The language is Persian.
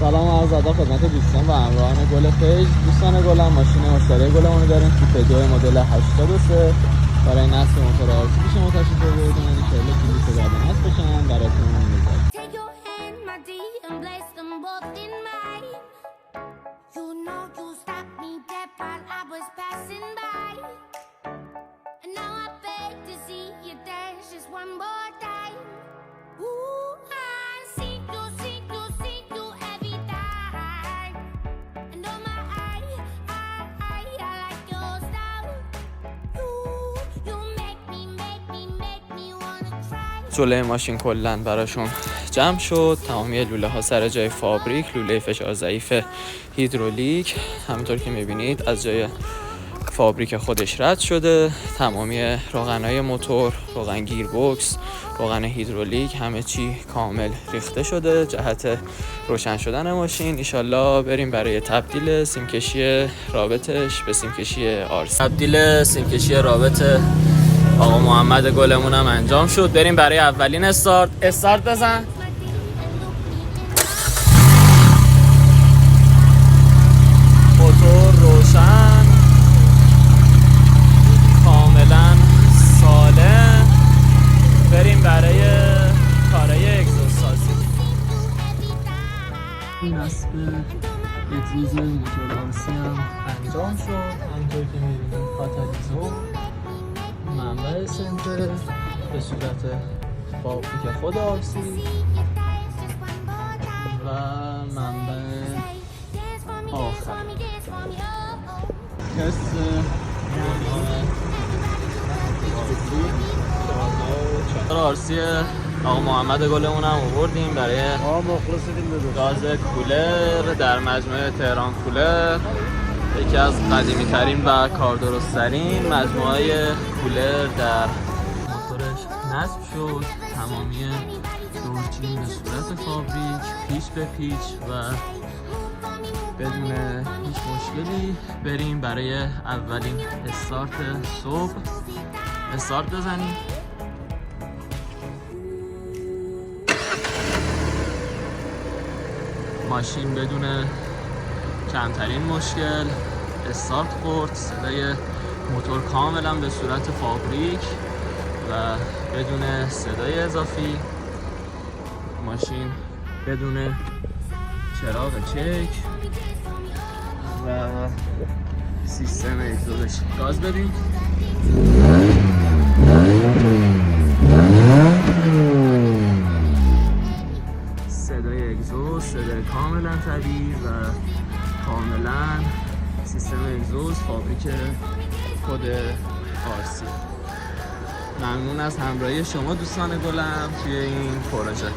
سلام و عرض ادب خدمت دوستان و همراهان گل پیج. دوستان گلم، ماشین مشتری گلمون رو داریم تیپ 2 مدل 83 برای نصب موتور آرسی پیش ما تشریف آوردیم. ان شاءالله کلیت رو بعد نصب بشن براتون میذارم. جلوی ماشین کلا براشون جمع شد. تمامی لوله ها سر جای فابریک، لوله فشار ضعیف هیدرولیک همونطور که میبینید از جای فابریک خودش رد شده. تمامی روغنای موتور، روغن گیربکس، روغن هیدرولیک، همه چی کامل ریخته شده. جهت روشن شدن ماشین انشالله بریم برای تبدیل سیمکشی رابطش به سیمکشی آرسی. تبدیل سیمکشی رابط آقا محمد گلمون هم انجام شد. بریم برای اولین استارت بزن. موتور روشن، کاملا سالم. بریم برای کارای اگزوز سازی. نصب اگزوز موتور آرسی هم انجام شد. همونطور که می‌بینید کاتالیزور، منبع سنتر به صورت فابریک خود آرسی و منبع آخر تست آرسی آقا محمد گلمون هم آوردیم برای گاز کولر در مجموعه تهران کولر. یکی از قدیمی ترین و کاردرست ترین مجموعه کولر در موتورش نصب شد. تمامی دورچین به صورت فابریک، پیچ به پیچ و بدون هیچ مشکلی. بریم برای اولین استارت صبح استارت بزنیم. ماشین بدون کمترین مشکل استارت خورد. صدای موتور کاملا به صورت فابریک و بدون صدای اضافی. ماشین بدون چراغ چک و سیستم اگزوزش. گاز بدیم. صدای اگزوز، صدای کاملا طبیعی و کاملا سیستم اگزوز فابریک خود آرسی. ممنون از همراهی شما دوستان گلم توی این پروژه.